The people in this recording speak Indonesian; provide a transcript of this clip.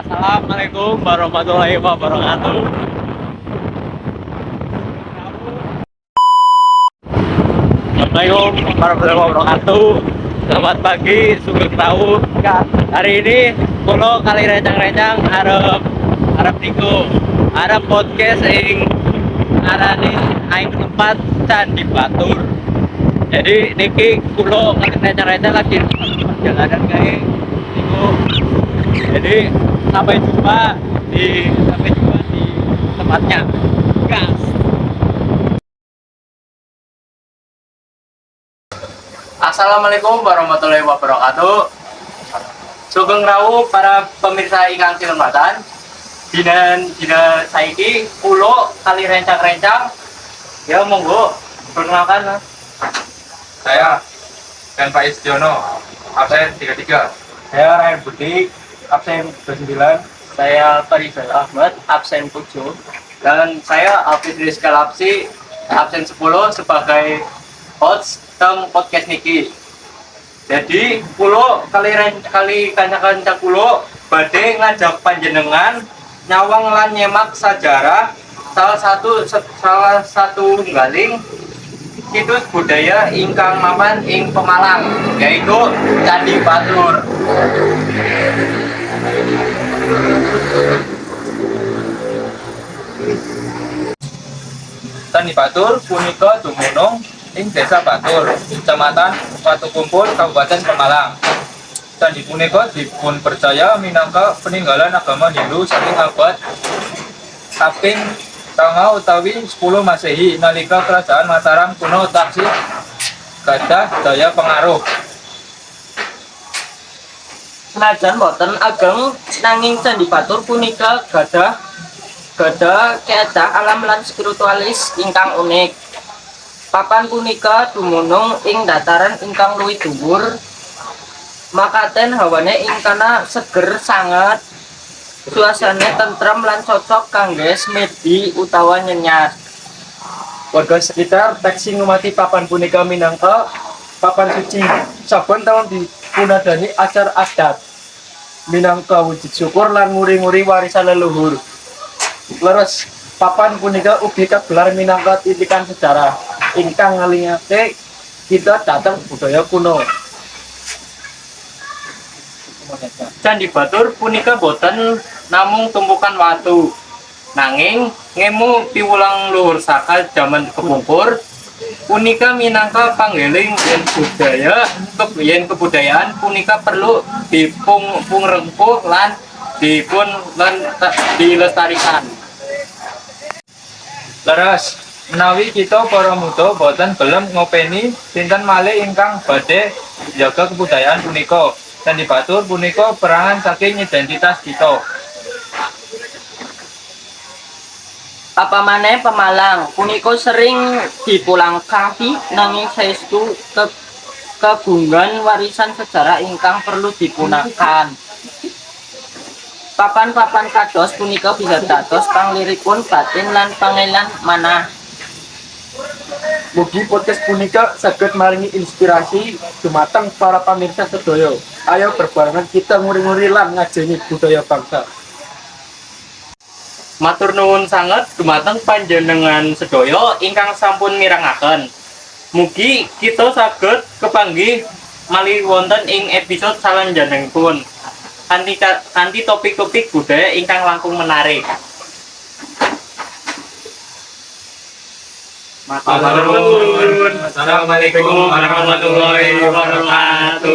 Assalamualaikum warahmatullahi wabarakatuh. Assalamualaikum warahmatullahi wabarakatuh. Selamat pagi, sugeng tahu. Hari ini kulo kali rencang-rencang arep niku arep podcast ing arane aing tempat Candi Batur. Jadi niki kulo kali rencang-rencang lagi perjalanan kae niku. Jadi sampai jumpa di tempatnya. Gas. Assalamualaikum warahmatullahi wabarakatuh. Sugeng rawuh para pemirsa ingkang kinurmatan. Dina saiki kulo kali rencang-rencang. Ya monggo perkenalkan. Saya dan Pak Istiono, absen 33. Saya Ryan Budi, absen 29. Saya Farizal Ahmad, absen 7. Dan saya Hafiz Rizky Lapsi, absen 10 sebagai host podcast niki. Jadi kulo kali kanca-kanca kulo badhe ngajak panjenengan nyawang lan nyemak sejarah salah satu nggaling situs budaya ingkang mapan ing Pemalang, yaitu Candi Batur. Candi Batur punika dumunung ing Desa Batur, Kecamatan Watukumpul, Kabupaten Pemalang. Candi punika dipunpercaya minangka peninggalan agama Hindu saking abad kaping 9 utawi 10 Masehi nalika Kerajaan Mataram kuno taksih gadah daya pengaruh. Senajan boten ageng nanging Candi Batur punika gadah kedah alam lan spiritualis ingkang unik. Papan punika dumunung ing dataran ingkang luwih dhuwur. Makaten hawane ingkana seger sanget. Suasana tentrem lan cocok kangge semedi utawa nyenyat. Warga sekitar taksih ngumati papan punika minangka papan suci. Saben taun dipunadani acara adat minangka wujud syukur lan nguri-nguri warisan leluhur. Leres papan punika ugi kagelar minangka titikan sejarah ingkang ngelingake kita datang budaya kuno. Candi Batur punika boten namung tumpukan watu, nanging ngemu piwulang luhur saka jaman kepungkur. Punika minangka panggeling yen kebudayaan punika perlu dipungrengkuh lan dilestarikan. Leres menawi kita para muda boten gelem ngopeni sinten malih ingkang badhe njaga kebudayaan punika. Candi Batur punika perangan saking identitas kita. Apa maneh Pemalang punika sering dipulangkahi nanging saestu kegunggan warisan sejarah ingkang perlu dipunakaken. Papan-papan kados punika bisa dados pangliripun batin lan pangelan manah. Mugi podcast punika saged maringi inspirasi dumateng para pamirsa sedaya. Ayo berbarengan kita nguri-nguri lan ngajeni budaya bangsa. Matur nuwun sanget dumateng panjenengan sedaya ingkang sampun mirengaken. Mugi kita saged kepanggih malih wonten ing episode salanjutipun kanthi topik-topik budaya ingkang langkung menarik. Matur nuwun. Assalamualaikum warahmatullahi wabarakatuh.